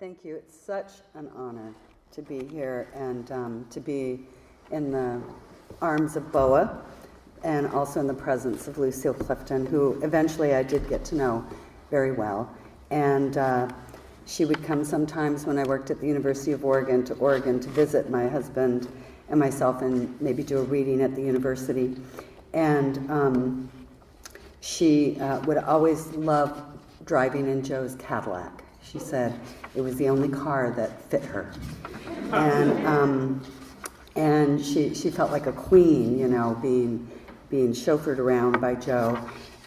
Thank you. It's such an honor to be here and to be in the arms of Boa and also in the presence of Lucille Clifton, who eventually I did get to know very well. And she would come sometimes when I worked at the University of Oregon to visit my husband and myself and maybe do a reading at the university. And she would always love driving in Joe's Cadillac. She said it was the only car that fit her. And she felt like a queen, you know, being chauffeured around by Joe.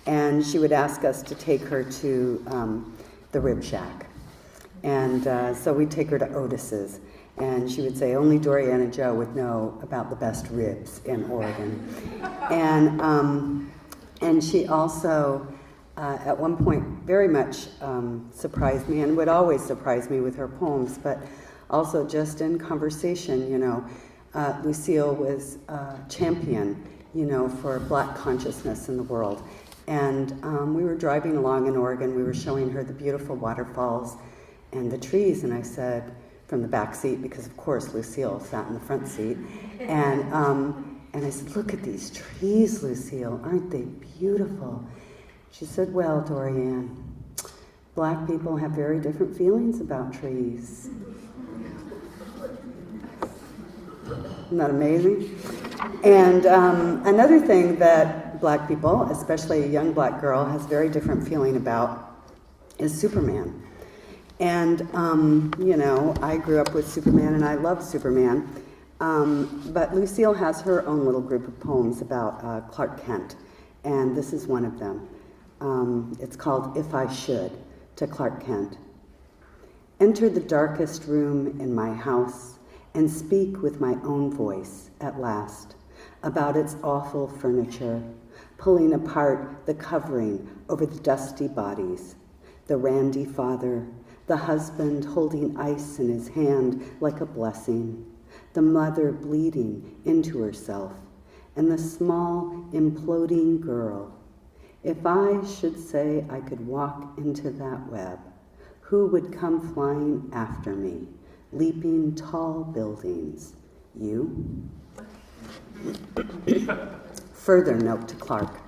And she would ask us to take her to the Rib Shack. And so we'd take her to Otis's. And she would say, only Dorianne and Joe would know about the best ribs in Oregon. And she also, at one point, very much surprised me, and would always surprise me with her poems, but also just in conversation, you know. Lucille was a champion, you know, for Black consciousness in the world. And we were driving along in Oregon, we were showing her the beautiful waterfalls and the trees, and I said, from the back seat, because of course Lucille sat in the front seat, and I said, look at these trees, Lucille, aren't they beautiful? She said, well, Dorianne, Black people have very different feelings about trees. Isn't that amazing? And another thing that Black people, especially a young Black girl, has very different feeling about is Superman. And, you know, I grew up with Superman and I love Superman. But Lucille has her own little group of poems about Clark Kent, and this is one of them. It's called If I Should, to Clark Kent. Enter the darkest room in my house and speak with my own voice at last about its awful furniture, pulling apart the covering over the dusty bodies, the randy father, the husband holding ice in his hand like a blessing, the mother bleeding into herself, and the small, imploding girl. If I should say I could walk into that web, who would come flying after me, leaping tall buildings? You? Further note to Clark.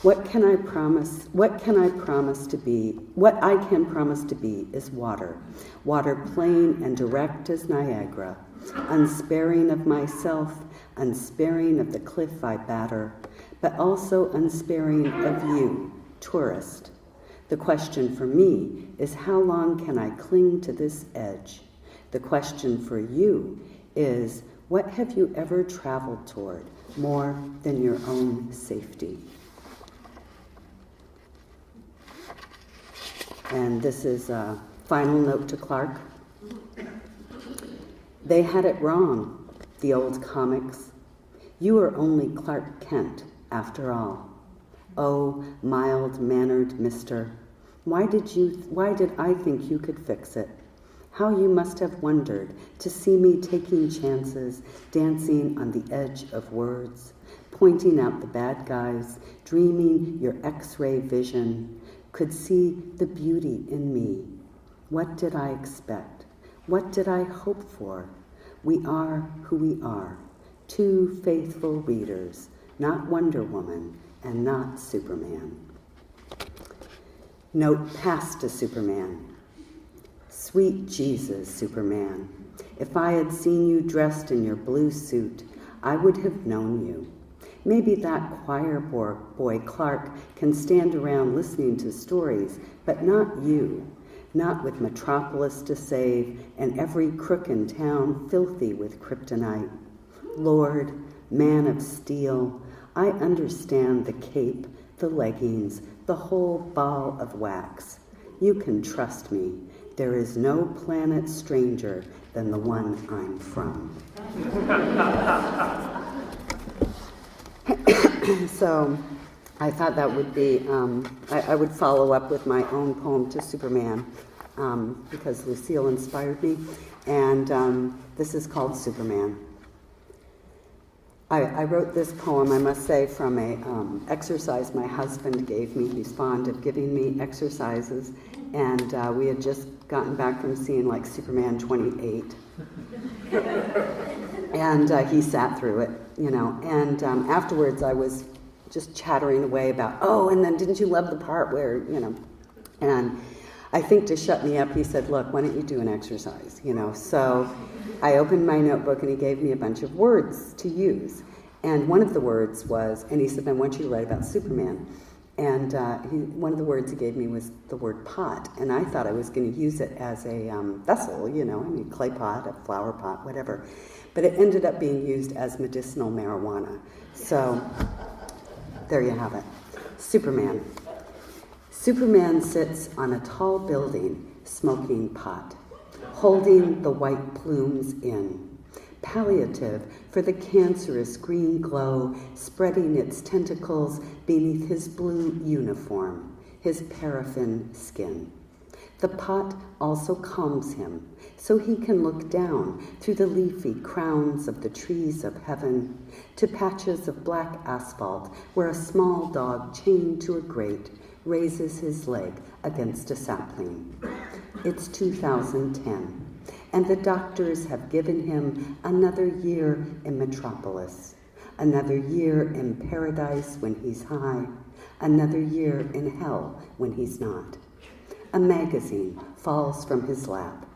What I can promise to be is water. Water plain and direct as Niagara, unsparing of myself, unsparing of the cliff I batter, but also unsparing of you, tourist. The question for me is how long can I cling to this edge? The question for you is what have you ever traveled toward more than your own safety? And this is a final note to Clark. They had it wrong, the old comics. You are only Clark Kent, after all. Oh, mild-mannered mister, why did I think you could fix it? How you must have wondered to see me taking chances, dancing on the edge of words, pointing out the bad guys, dreaming your X-ray vision, could see the beauty in me. What did I expect? What did I hope for? We are who we are, two faithful readers, not Wonder Woman and not Superman. Note past to Superman. Sweet Jesus, Superman, if I had seen you dressed in your blue suit, I would have known you. Maybe that choir boy Clark can stand around listening to stories, but not you, not with Metropolis to save and every crook in town filthy with kryptonite. Lord, man of steel, I understand the cape, the leggings, the whole ball of wax. You can trust me. There is no planet stranger than the one I'm from. So I thought that would be, I would follow up with my own poem to Superman because Lucille inspired me. And this is called Superman. I wrote this poem, I must say, from a exercise my husband gave me. He's fond of giving me exercises, and we had just gotten back from seeing like Superman 28. And he sat through it, and afterwards I was just chattering away about, and then didn't you love the part where, and I think to shut me up, he said, look, why don't you do an exercise, So I opened my notebook and he gave me a bunch of words to use. And one of the words was, and he said, I want you to write about Superman. And one of the words he gave me was the word pot. And I thought I was going to use it as a vessel, clay pot, a flower pot, whatever. But it ended up being used as medicinal marijuana. So there you have it. Superman. Superman sits on a tall building, smoking pot, holding the white plumes in. Palliative for the cancerous green glow spreading its tentacles beneath his blue uniform, his paraffin skin. The pot also calms him, so he can look down through the leafy crowns of the trees of heaven to patches of black asphalt where a small dog chained to a grate raises his leg against a sapling. It's 2010. And the doctors have given him another year in Metropolis, another year in paradise when he's high, another year in hell when he's not. A magazine falls from his lap.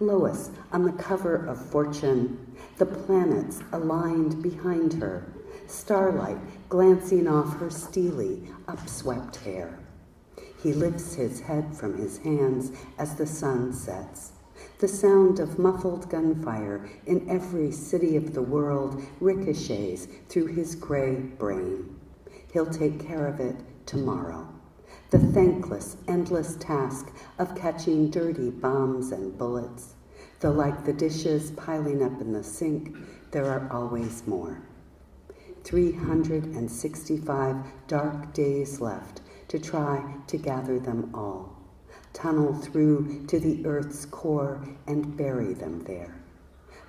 Lois on the cover of Fortune, the planets aligned behind her, starlight glancing off her steely, upswept hair. He lifts his head from his hands as the sun sets. The sound of muffled gunfire in every city of the world ricochets through his gray brain. He'll take care of it tomorrow. The thankless, endless task of catching dirty bombs and bullets. Though like the dishes piling up in the sink, there are always more. 365 dark days left to try to gather them all. Tunnel through to the earth's core and bury them there.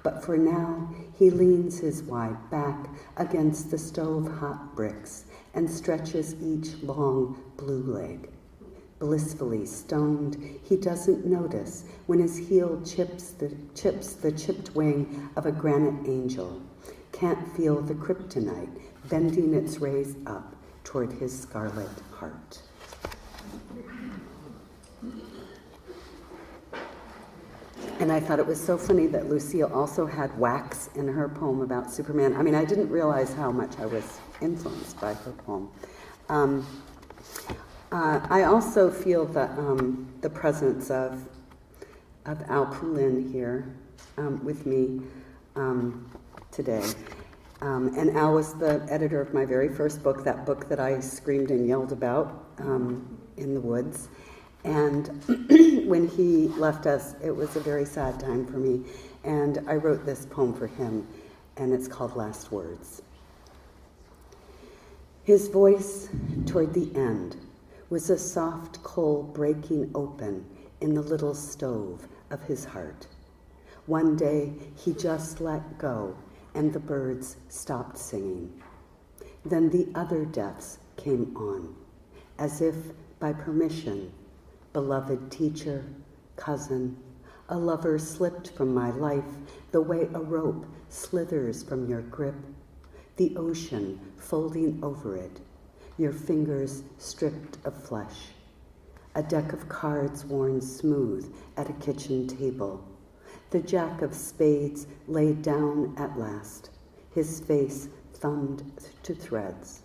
But for now, he leans his wide back against the stove-hot bricks and stretches each long blue leg. Blissfully stoned, he doesn't notice when his heel chips the chipped wing of a granite angel, can't feel the kryptonite bending its rays up toward his scarlet heart. And I thought it was so funny that Lucille also had wax in her poem about Superman. I mean, I didn't realize how much I was influenced by her poem. I also feel the presence of Al Poulin here with me today. And Al was the editor of my very first book, that book that I screamed and yelled about in the woods. And when he left us, it was a very sad time for me. And I wrote this poem for him, and it's called Last Words. His voice toward the end was a soft coal breaking open in the little stove of his heart. One day he just let go, and the birds stopped singing. Then the other deaths came on, as if by permission. Beloved teacher, cousin, a lover slipped from my life the way a rope slithers from your grip, the ocean folding over it, your fingers stripped of flesh, a deck of cards worn smooth at a kitchen table, the jack of spades laid down at last, his face thumbed to threads,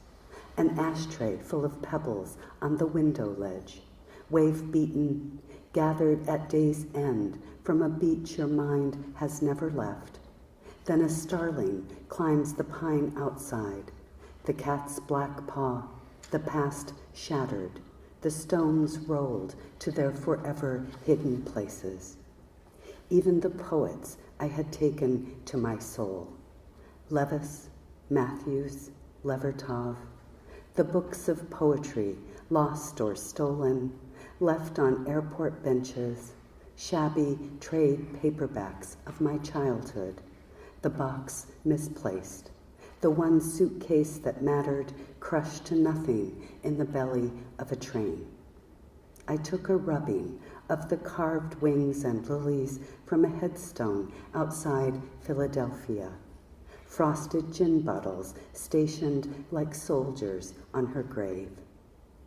an ashtray full of pebbles on the window ledge, wave-beaten, gathered at day's end from a beach your mind has never left. Then a starling climbs the pine outside, the cat's black paw, the past shattered, the stones rolled to their forever hidden places. Even the poets I had taken to my soul, Levis, Matthews, Levertov, the books of poetry lost or stolen, left on airport benches, shabby trade paperbacks of my childhood, the box misplaced, the one suitcase that mattered crushed to nothing in the belly of a train. I took a rubbing of the carved wings and lilies from a headstone outside Philadelphia, frosted gin bottles stationed like soldiers on her grave.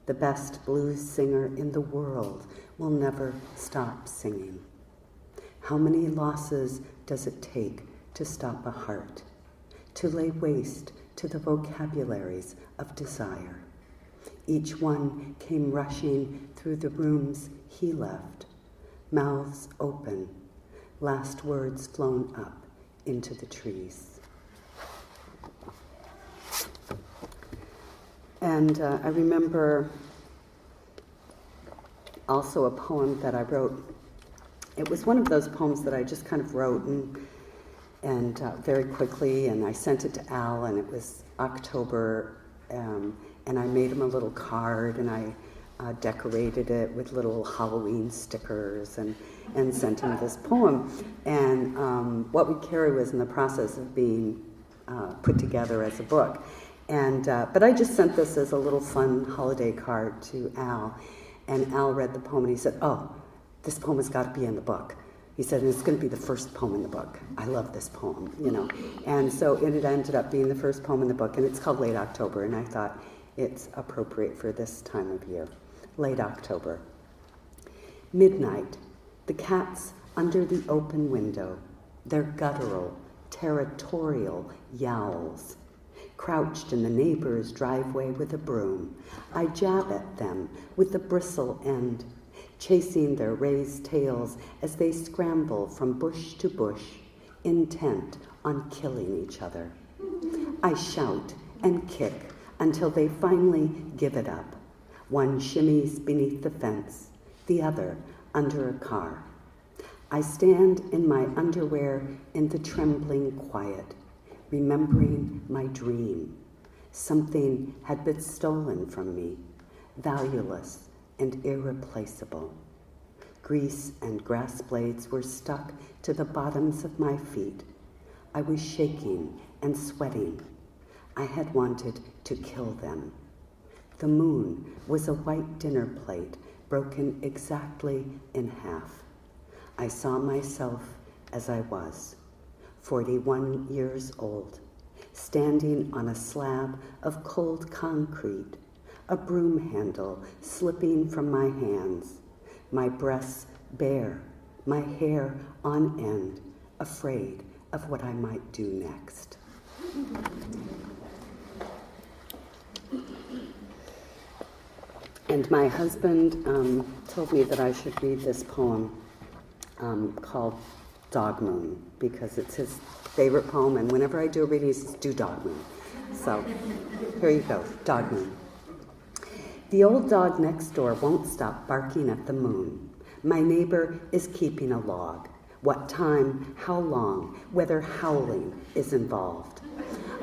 The best blues singer in the world will never stop singing. How many losses does it take to stop a heart, to lay waste to the vocabularies of desire? Each one came rushing through the rooms he left, mouths open, last words flown up into the trees. And I remember also a poem that I wrote. It was one of those poems that I just kind of wrote and very quickly, and I sent it to Al, and it was October, and I made him a little card, and I decorated it with little Halloween stickers and sent him this poem. And what we carry was in the process of being put together as a book. And but I just sent this as a little fun holiday card to Al, and Al read the poem and he said, "Oh, this poem has got to be in the book." He said, "And it's going to be the first poem in the book. I love this poem, you know." And so it ended up being the first poem in the book, and it's called Late October, and I thought it's appropriate for this time of year. Late October. Midnight, the cats under the open window, their guttural, territorial yowls. Crouched in the neighbor's driveway with a broom, I jab at them with the bristle end, chasing their raised tails as they scramble from bush to bush, intent on killing each other. I shout and kick until they finally give it up. One shimmies beneath the fence, the other under a car. I stand in my underwear in the trembling quiet, remembering my dream. Something had been stolen from me, valueless and irreplaceable. Grease and grass blades were stuck to the bottoms of my feet. I was shaking and sweating. I had wanted to kill them. The moon was a white dinner plate broken exactly in half. I saw myself as I was, 41 years old, standing on a slab of cold concrete, a broom handle slipping from my hands, my breasts bare, my hair on end, afraid of what I might do next. And my husband told me that I should read this poem called Dog Moon, because it's his favorite poem, and whenever I do a reading, he says, "Do Dog Moon." So here you go, Dog Moon. The old dog next door won't stop barking at the moon. My neighbor is keeping a log. What time, how long, whether howling is involved.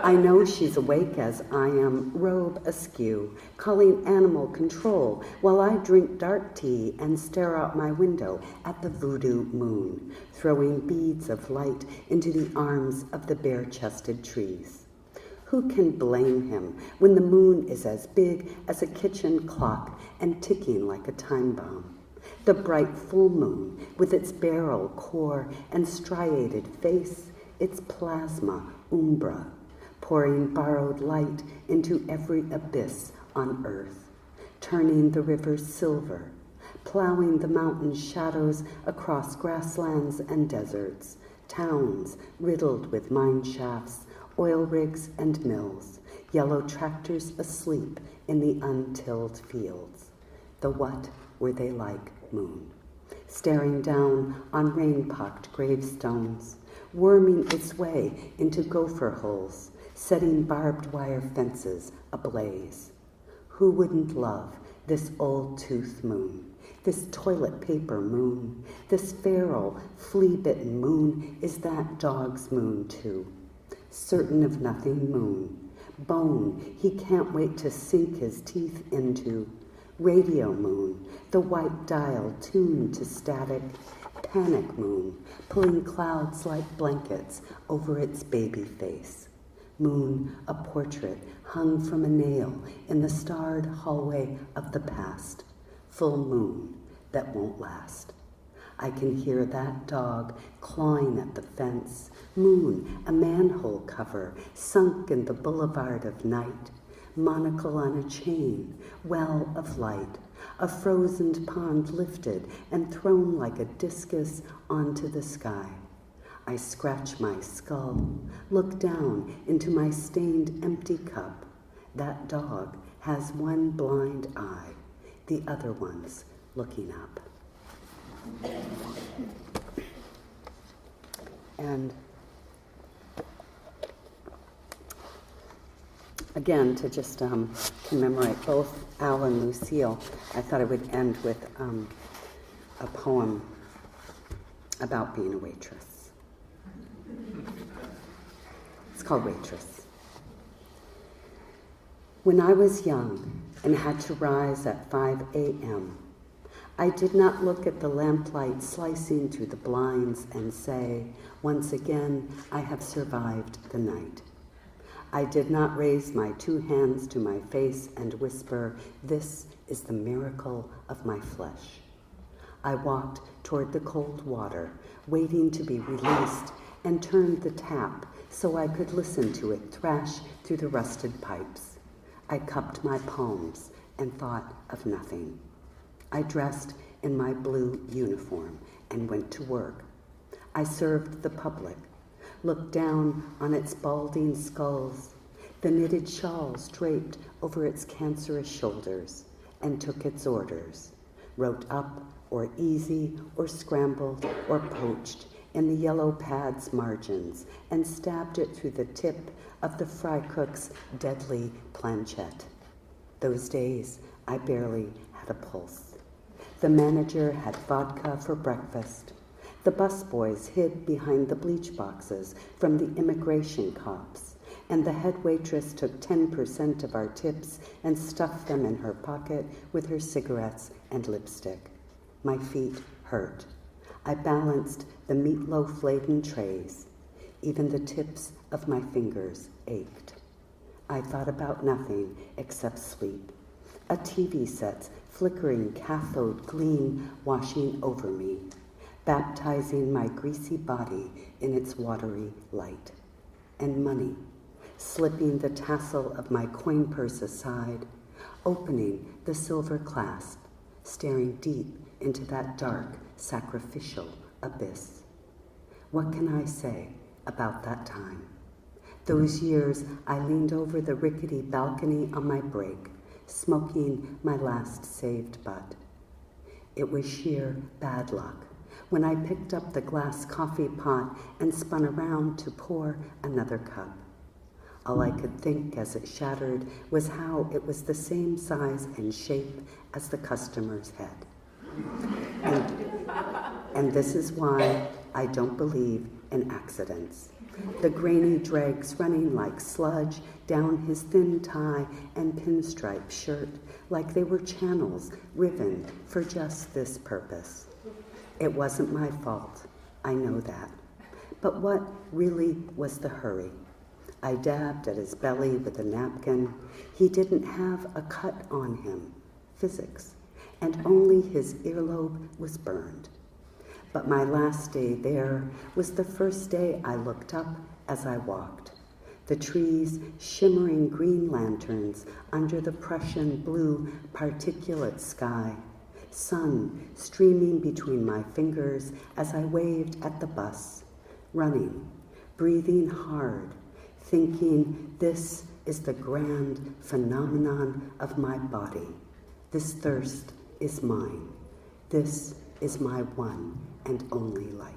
I know she's awake as I am, robe askew, calling animal control while I drink dark tea and stare out my window at the voodoo moon, throwing beads of light into the arms of the bare-chested trees. Who can blame him when the moon is as big as a kitchen clock and ticking like a time bomb? The bright full moon with its beryl core and striated face, its plasma umbra, pouring borrowed light into every abyss on earth, turning the rivers silver, plowing the mountain shadows across grasslands and deserts, towns riddled with mine shafts, oil rigs and mills, yellow tractors asleep in the untilled fields. The what were they like, moon? Staring down on rain-pocked gravestones, worming its way into gopher holes, setting barbed wire fences ablaze. Who wouldn't love this old tooth moon, this toilet paper moon, this feral, flea-bitten moon is that dog's moon too. Certain of nothing moon, bone he can't wait to sink his teeth into. Radio moon, the white dial tuned to static. Panic moon, pulling clouds like blankets over its baby face. Moon, a portrait hung from a nail in the starred hallway of the past. Full moon that won't last. I can hear that dog clawing at the fence. Moon, a manhole cover sunk in the boulevard of night. Monocle on a chain, well of light. A frozen pond lifted and thrown like a discus onto the sky. I scratch my skull, look down into my stained empty cup. That dog has one blind eye, the other one's looking up. And again, to just commemorate both Al and Lucille, I thought I would end with a poem about being a waitress. It's called Waitress. When I was young and had to rise at 5 a.m., I did not look at the lamplight slicing through the blinds and say, once again, I have survived the night. I did not raise my 2 hands to my face and whisper, this is the miracle of my flesh. I walked toward the cold water, waiting to be released, and turned the tap so I could listen to it thrash through the rusted pipes. I cupped my palms and thought of nothing. I dressed in my blue uniform and went to work. I served the public, looked down on its balding skulls, the knitted shawls draped over its cancerous shoulders, and took its orders, wrote up or easy or scrambled or poached in the yellow pad's margins, and stabbed it through the tip of the fry cook's deadly planchette. Those days, I barely had a pulse. The manager had vodka for breakfast. The busboys hid behind the bleach boxes from the immigration cops, and the head waitress took 10% of our tips and stuffed them in her pocket with her cigarettes and lipstick. My feet hurt. I balanced the meatloaf-laden trays. Even the tips of my fingers ached. I thought about nothing except sleep. A TV set's flickering cathode gleam washing over me, baptizing my greasy body in its watery light. And money, slipping the tassel of my coin purse aside, opening the silver clasp, staring deep into that dark, sacrificial abyss. What can I say about that time? Those years I leaned over the rickety balcony on my break, smoking my last saved butt. It was sheer bad luck when I picked up the glass coffee pot and spun around to pour another cup. All I could think as it shattered was how it was the same size and shape as the customer's head. And this is why I don't believe in accidents. The grainy dregs running like sludge down his thin tie and pinstripe shirt, like they were channels riven for just this purpose. It wasn't my fault, I know that. But what really was the hurry? I dabbed at his belly with a napkin. He didn't have a cut on him, physics, and only his earlobe was burned. But my last day there was the first day I looked up as I walked. The trees shimmering green lanterns under the Prussian blue particulate sky. Sun streaming between my fingers as I waved at the bus. Running, breathing hard, thinking this is the grand phenomenon of my body. This thirst is mine. This is my one and only life.